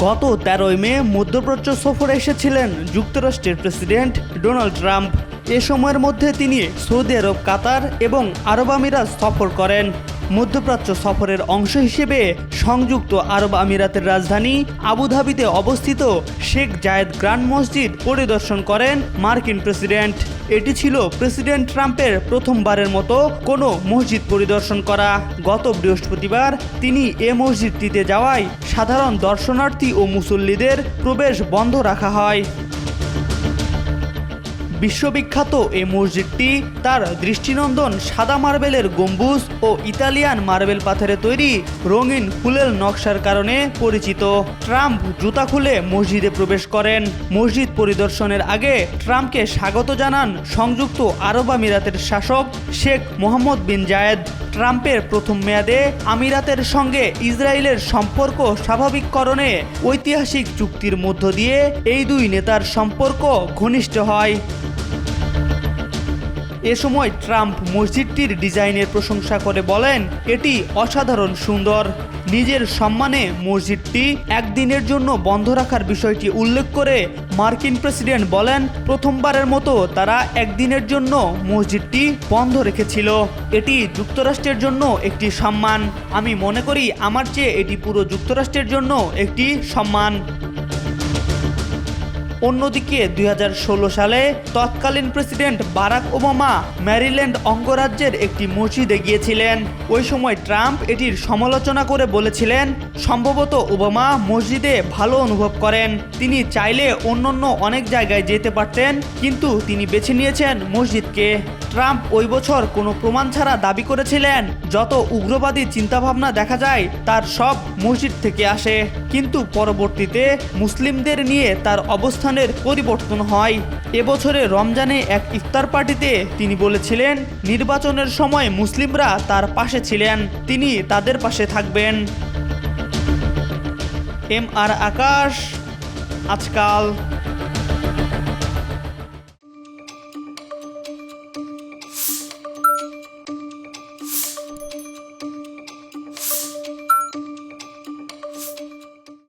গত 13 মে মধ্যপ্রাচ্য সফরে এসেছিলেন যুক্তরাষ্ট্রের প্রেসিডেন্ট ডোনাল্ড ট্রাম্প। এ সময়ের মধ্যে তিনি সৌদি আরব, কাতার এবং আরব আমিরাত সফর করেন। মধ্যপ্রাচ্য সফরের অংশ হিসেবে সংযুক্ত আরব আমিরাতের রাজধানী আবুধাবিতে অবস্থিত শেখ জায়েদ গ্র্যান্ড মসজিদ পরিদর্শন করেন মার্কিন প্রেসিডেন্ট। এটি ছিল প্রেসিডেন্ট ট্রাম্পের প্রথমবারের মতো কোনো মসজিদ পরিদর্শন করা। গত বৃহস্পতিবার তিনি এ মসজিদটিতে যাওয়ায় সাধারণ দর্শনার্থী ও মুসল্লিদের প্রবেশ বন্ধ রাখা হয়। বিশ্ববিখ্যাত এই মসজিদটি তার দৃষ্টিনন্দন সাদা মার্বেলের গম্বুজ ও ইতালিয়ান মার্বেল পাথরে তৈরি রঙিন ফুলেল নকশার কারণে পরিচিত। ট্রাম্প জুতা খুলে মসজিদে প্রবেশ করেন। মসজিদ পরিদর্শনের আগে ট্রাম্পকে স্বাগত জানান সংযুক্ত আরব আমিরাতের শাসক শেখ মোহাম্মদ বিন জায়েদ। ট্রাম্পের প্রথম মেয়াদে আমিরাতের সঙ্গে ইসরায়েলের সম্পর্ক স্বাভাবিককরণে ঐতিহাসিক চুক্তির মধ্য দিয়ে এই দুই নেতার সম্পর্ক ঘনিষ্ঠ হয়। এ সময় ট্রাম্প মসজিদটির ডিজাইনের প্রশংসা করে বলেন, এটি অসাধারণ সুন্দর। নিজের সম্মানে মসজিদটি একদিনের জন্য বন্ধ রাখার বিষয়টি উল্লেখ করে মার্কিন প্রেসিডেন্ট বলেন, প্রথমবারের মতো তারা একদিনের জন্য মসজিদটি বন্ধ রেখেছিল। এটি যুক্তরাষ্ট্রের জন্য একটি সম্মান। আমি মনে করি আমার চেয়ে এটি পুরো যুক্তরাষ্ট্রের জন্য একটি সম্মান। অন্যদিকে 2016 সালে তৎকালীন প্রেসিডেন্ট বারাক ওবামা ম্যারিল্যান্ড অঙ্গরাজ্যের একটি মসজিদে গিয়েছিলেন। ওই সময় ট্রাম্প এটির সমালোচনা করে বলেছিলেন, সম্ভবত ওবামা মসজিদে ভালো অনুভব করেন। তিনি চাইলে অন্যান্য অনেক জায়গায় যেতে পারতেন, কিন্তু তিনি বেছে নিয়েছেন মসজিদকে। ট্রাম্প ওই বছর কোনো প্রমাণ ছাড়া দাবি করেছিলেন, যত উগ্রবাদী চিন্তাভাবনা দেখা যায় তার সব মসজিদ থেকে আসে। কিন্তু পরবর্তীতে মুসলিমদের নিয়ে তার অবস্থানের পরিবর্তন হয়। এবছরে রমজানে এক ইফতার পার্টিতে তিনি বলেছিলেন, নির্বাচনের সময় মুসলিমরা তার পাশে ছিলেন, তিনি তাদের পাশে থাকবেন। MR আকাশ, আজকাল।